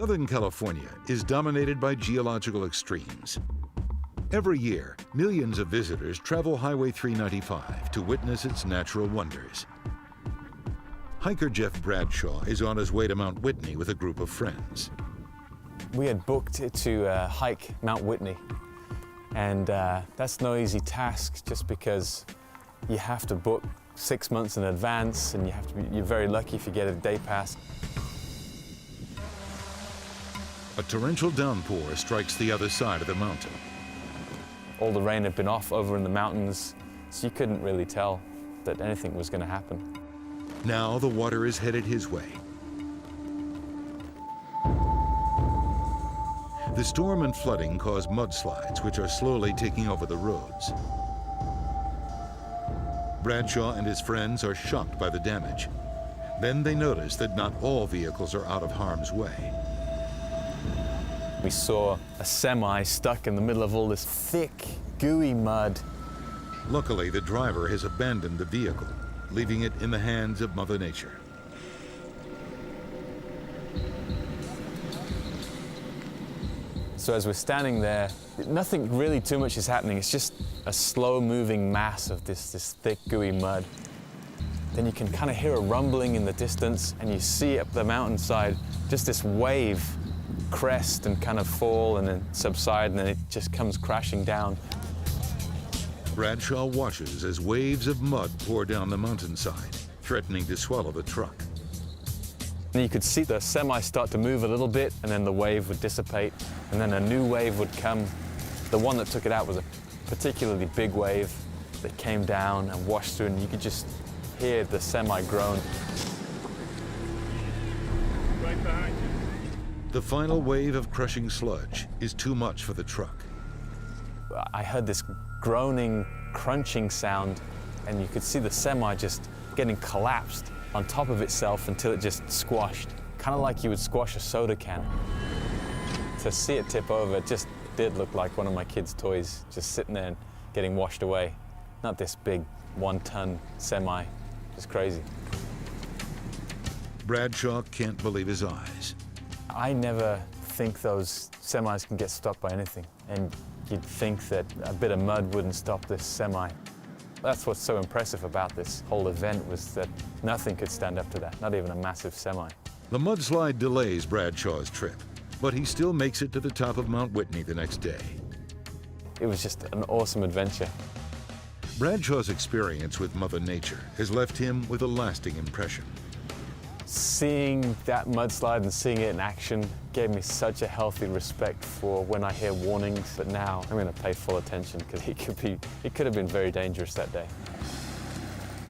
Southern California is dominated by geological extremes. Every year, millions of visitors travel Highway 395 to witness its natural wonders. Hiker Jeff Bradshaw is on his way to Mount Whitney with a group of friends. We had booked to hike Mount Whitney, and that's no easy task just because you have to book 6 months in advance, and you're very lucky if you get a day pass. A torrential downpour strikes the other side of the mountain. All the rain had been off over in the mountains, so you couldn't really tell that anything was going to happen. Now the water is headed his way. The storm and flooding cause mudslides, which are slowly taking over the roads. Bradshaw and his friends are shocked by the damage. Then they notice that not all vehicles are out of harm's way. We saw a semi stuck in the middle of all this thick, gooey mud. Luckily, the driver has abandoned the vehicle, leaving it in the hands of Mother Nature. So as we're standing there, nothing really too much is happening. It's just a slow-moving mass of this thick, gooey mud. Then you can kind of hear a rumbling in the distance, and you see up the mountainside just this wave crest and kind of fall and then subside, and then it just comes crashing down. Bradshaw watches as waves of mud pour down the mountainside, threatening to swallow the truck. And you could see the semi start to move a little bit, and then the wave would dissipate, and then a new wave would come. The one that took it out was a particularly big wave that came down and washed through, and you could just hear the semi groan. Right behind you. The final wave of crushing sludge is too much for the truck. I heard this groaning, crunching sound, and you could see the semi just getting collapsed on top of itself until it just squashed, kind of like you would squash a soda can. To see it tip over, it just did look like one of my kids' toys just sitting there and getting washed away. Not this big 1-ton semi, just crazy. Bradshaw can't believe his eyes. I never think those semis can get stopped by anything, and you'd think that a bit of mud wouldn't stop this semi. That's what's so impressive about this whole event, was that nothing could stand up to that, not even a massive semi. The mudslide delays Bradshaw's trip, but he still makes it to the top of Mount Whitney the next day. It was just an awesome adventure. Bradshaw's experience with Mother Nature has left him with a lasting impression. Seeing that mudslide and seeing it in action gave me such a healthy respect for when I hear warnings, but now I'm going to pay full attention because it could have been very dangerous that day.